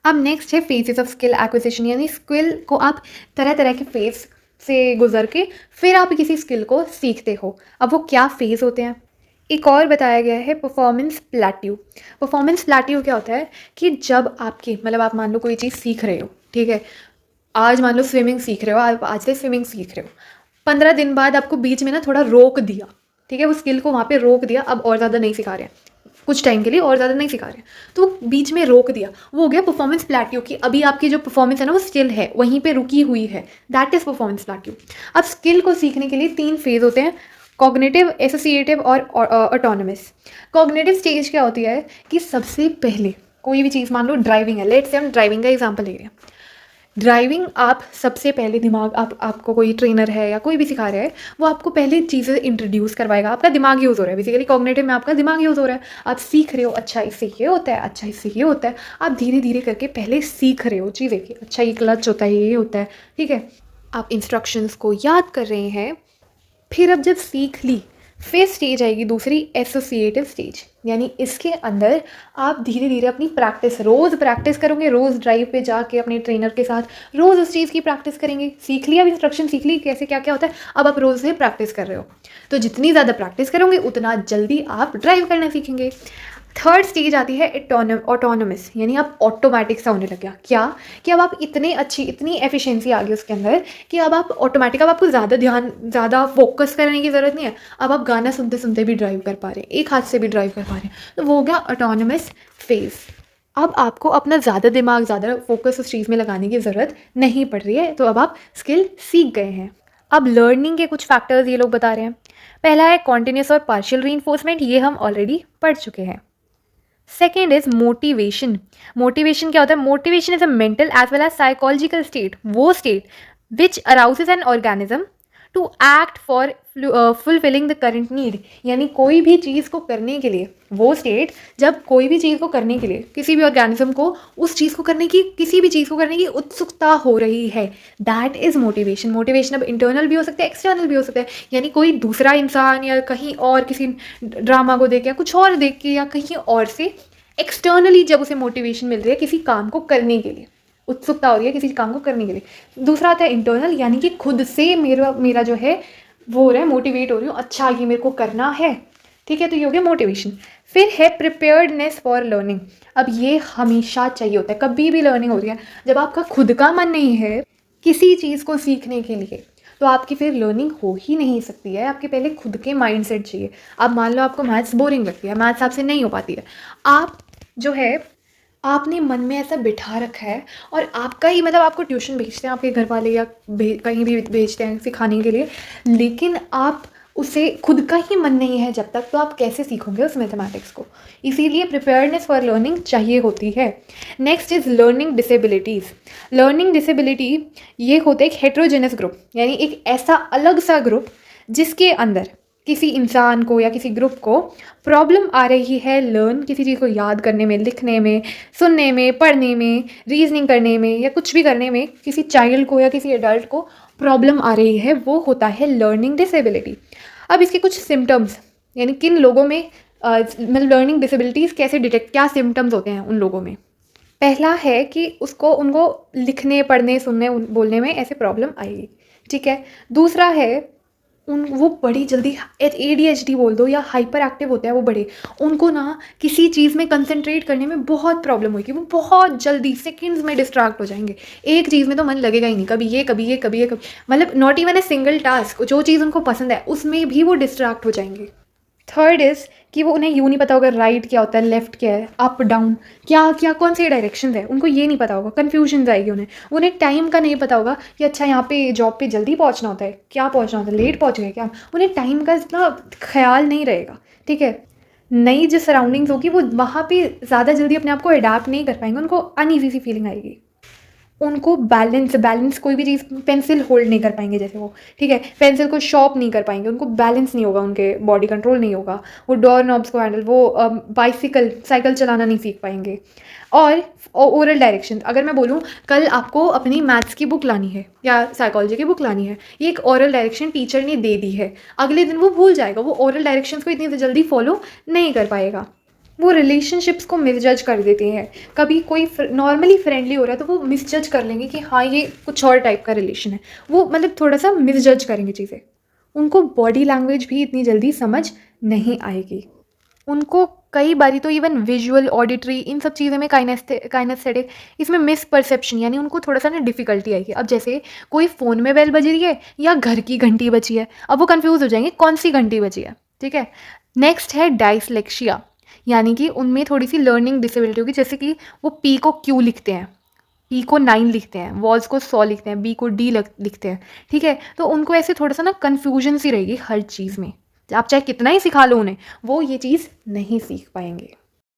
अब नेक्स्ट है फेजेस ऑफ स्किल एक्विजिशन, यानी स्किल को आप तरह तरह के फेज से गुजर के फिर आप किसी स्किल को सीखते हो। अब वो क्या फेज़ होते हैं, एक और बताया गया है परफॉर्मेंस प्लेट्यू। परफॉर्मेंस प्लेट्यू क्या होता है कि जब आपकी मतलब आप मान लो कोई चीज़ सीख रहे हो, ठीक है, आज मान लो स्विमिंग सीख रहे हो, आप आज से स्विमिंग सीख रहे हो, 15 दिन बाद आपको बीच में ना थोड़ा रोक दिया, ठीक है, वो स्किल को वहाँ पे रोक दिया, अब और ज़्यादा नहीं सिखा रहे हैं, कुछ टाइम के लिए और ज़्यादा नहीं सिखा रहे हैं, तो बीच में रोक दिया, वो हो गया परफॉर्मेंस प्लेट्यू, कि अभी आपकी जो परफॉर्मेंस है ना वो स्किल है वहीं पे रुकी हुई है, दैट इज़ परफॉर्मेंस प्लेट्यू। अब स्किल को सीखने के लिए 3 फेज़ होते हैं, कॉग्निटिव, एसोसिएटिव और ऑटोनमस। कॉग्निटिव स्टेज क्या होती है कि सबसे पहले कोई भी चीज़, मान लो ड्राइविंग है, लेट्स से हम ड्राइविंग का एग्जांपल ले रहे हैं। ड्राइविंग आप सबसे पहले दिमाग, आपको कोई ट्रेनर है या कोई भी सिखा रहा है, वो आपको पहले चीज़ें इंट्रोड्यूस करवाएगा, आपका दिमाग यूज़ हो रहा है, बेसिकली कॉग्निटिव में आपका दिमाग यूज़ हो रहा है, आप सीख रहे हो, अच्छा इससे ये होता है, अच्छा इससे ये होता है, आप धीरे धीरे करके पहले सीख रहे हो चीज़ें कि अच्छा ये क्लच होता है, ये होता है, ठीक है, आप इंस्ट्रक्शंस को याद कर रहे हैं। फिर अब जब सीख ली, फिर स्टेज आएगी दूसरी, एसोसिएटिव स्टेज, यानी इसके अंदर आप धीरे धीरे अपनी प्रैक्टिस, रोज़ प्रैक्टिस करोगे, रोज़ ड्राइव पे जाके अपने ट्रेनर के साथ रोज़ उस चीज़ की प्रैक्टिस करेंगे। सीख लिया, अब इंस्ट्रक्शन सीख ली कैसे क्या क्या होता है, अब आप रोज़ से प्रैक्टिस कर रहे हो, तो जितनी ज़्यादा प्रैक्टिस करोगे उतना जल्दी आप ड्राइव करना सीखेंगे। थर्ड स्टेज आती है ऑटोनमस, यानी आप ऑटोमेटिक सा होने लग गया, क्या कि अब आप इतनी एफिशिएंसी आ गई उसके अंदर कि अब आप ऑटोमेटिक, अब आपको ज़्यादा फोकस करने की ज़रूरत नहीं है, अब आप गाना सुनते सुनते भी ड्राइव कर पा रहे हैं, एक हाथ से भी ड्राइव कर पा रहे हैं, तो वो हो गया ऑटोनमस फेज। अब आपको अपना ज़्यादा दिमाग, ज़्यादा फोकस उस चीज़ में लगाने की ज़रूरत नहीं पड़ रही है, तो अब आप स्किल सीख गए हैं। अब लर्निंग के कुछ फैक्टर्स ये लोग बता रहे हैं। पहला है कॉन्टिन्यूस और पार्शियल रीइंफोर्समेंट, ये हम ऑलरेडी पढ़ चुके हैं। Second is motivation. मोटिवेशन क्या होता है? Motivation is a mental as well as psychological state, वो state which arouses an organism to act for fulfilling the current need. यानी कोई भी चीज़ को करने के लिए, वो स्टेट जब कोई भी चीज़ को करने के लिए किसी भी ऑर्गेनिज्म को उस चीज़ को करने की, किसी भी चीज़ को करने की उत्सुकता हो रही है, दैट इज़ मोटिवेशन। मोटिवेशन अब इंटरनल भी हो सकता है, एक्सटर्नल भी हो सकता है। यानी कोई दूसरा इंसान या कहीं और किसी ड्रामा को देख के या कुछ और देख के या कहीं और से एक्सटर्नली जब उसे मोटिवेशन मिल रही है किसी काम को करने के लिए, उत्सुकता हो रही है किसी काम को करने के लिए। दूसरा आता है इंटरनल, यानी कि खुद से मेरा जो है वो हो रहा है, मोटिवेट हो रही हूँ, अच्छा ये मेरे को करना है, ठीक है, तो ये हो गया मोटिवेशन। फिर है प्रिपेयर्डनेस फॉर लर्निंग। अब ये हमेशा चाहिए होता है, कभी भी लर्निंग हो रही है, जब आपका खुद का मन नहीं है किसी चीज़ को सीखने के लिए तो आपकी फिर लर्निंग हो ही नहीं सकती है। आपके पहले खुद के माइंडसेट चाहिए। अब मान लो आपको मैथ्स बोरिंग लगती है, मैथ्स आपसे नहीं हो पाती है, आप जो है आपने मन में ऐसा बिठा रखा है और आपका ही मतलब आपको ट्यूशन भेजते हैं आपके घर वाले या कहीं भी भेजते हैं सिखाने के लिए, लेकिन आप उसे खुद का ही मन नहीं है जब तक, तो आप कैसे सीखोगे उस मैथमेटिक्स को? इसीलिए प्रिपेयर्डनेस फॉर लर्निंग चाहिए होती है। Next is learning disabilities. Learning disability ये होता है एक हेट्रोजेनस ग्रुप, यानी एक ऐसा अलग सा ग्रुप जिसके अंदर किसी इंसान को या किसी ग्रुप को प्रॉब्लम आ रही है लर्न, किसी चीज़ को याद करने में, लिखने में, सुनने में, पढ़ने में, रीजनिंग करने में या कुछ भी करने में, किसी चाइल्ड को या किसी एडल्ट को प्रॉब्लम आ रही है, वो होता है लर्निंग डिसेबिलिटी। अब इसके कुछ सिम्टम्स, यानी किन लोगों में मतलब लर्निंग डिसेबिलिटीज़ कैसे डिटेक्ट, क्या सिम्टम्स होते हैं उन लोगों में। पहला है कि उनको लिखने, पढ़ने, सुनने, बोलने में ऐसे प्रॉब्लम आएगी, ठीक है। दूसरा है वो बड़ी जल्दी ADHD बोल दो या हाइपर एक्टिव होते हैं वो बड़े, उनको ना किसी चीज़ में कंसंट्रेट करने में बहुत प्रॉब्लम होगी, वो बहुत जल्दी सेकंड्स में डिस्ट्रैक्ट हो जाएंगे। एक चीज़ में तो मन लगेगा ही नहीं, कभी ये कभी ये कभी ये कभी, मतलब not even a single task, जो चीज़ उनको पसंद है उसमें भी वो डिस्ट्रैक्ट हो जाएंगे। थर्ड इज़ कि वो उन्हें यूँ नहीं पता होगा राइट क्या होता है, लेफ़्ट क्या है, अप डाउन क्या क्या कौन से डायरेक्शन है, उनको ये नहीं पता होगा, कन्फ्यूजन आएगी उन्हें टाइम का नहीं पता होगा कि अच्छा यहाँ पे जॉब पे जल्दी पहुँचना होता है, क्या पहुँचना होता है, लेट पहुँच गए क्या, उन्हें टाइम का इतना ख्याल नहीं रहेगा, ठीक है। नई जो सराउंडिंग्स होगी वो वहाँ पे ज़्यादा जल्दी अपने आप को अडाप्ट नहीं कर पाएंगे, उनको अनईजी सी फीलिंग आएगी। उनको बैलेंस कोई भी चीज़, पेंसिल होल्ड नहीं कर पाएंगे जैसे वो, ठीक है, पेंसिल को शॉर्प नहीं कर पाएंगे, उनको बैलेंस नहीं होगा, उनके बॉडी कंट्रोल नहीं होगा, वो डोर नॉब्स को हैंडल, वो साइकिल चलाना नहीं सीख पाएंगे। और ओरल डायरेक्शन, अगर मैं बोलूँ कल आपको अपनी मैथ्स की बुक लानी है या साइकोलॉजी की बुक लानी है, ये एक ओरल डायरेक्शन टीचर ने दे दी है, अगले दिन वो भूल जाएगा, वो ओरल डायरेक्शंस को इतनी जल्दी फॉलो नहीं कर पाएगा। वो रिलेशनशिप्स को मिसजज कर देते हैं, कभी कोई नॉर्मली फ्रेंडली हो रहा है तो वो मिसजज कर लेंगे कि हाँ ये कुछ और टाइप का रिलेशन है, वो मतलब थोड़ा सा मिसजज करेंगे चीज़ें। उनको बॉडी लैंग्वेज भी इतनी जल्दी समझ नहीं आएगी। उनको कई बारी तो इवन विजुअल, ऑडिटरी, इन सब चीज़ों में काइनेस्थेटिक, इसमें मिस परसेप्शन, यानी उनको थोड़ा सा ना डिफिकल्टी आएगी। अब जैसे कोई फ़ोन में बेल बज रही है या घर की घंटी बजी है, अब वो कंफ्यूज हो जाएंगे कौन सी घंटी बजी है, ठीक है। नेक्स्ट है डायस्लेक्सिया, यानी कि उनमें थोड़ी सी लर्निंग डिसेबिलिटी होगी, जैसे कि वो पी को क्यू लिखते हैं, पी को 9 लिखते हैं, वॉल्स को 100 लिखते हैं, बी को D लिखते हैं, ठीक है। तो उनको ऐसे थोड़ा सा ना कन्फ्यूजन सी रहेगी हर चीज़ में, आप चाहे कितना ही सिखा लो उन्हें, वो ये चीज़ नहीं सीख पाएंगे।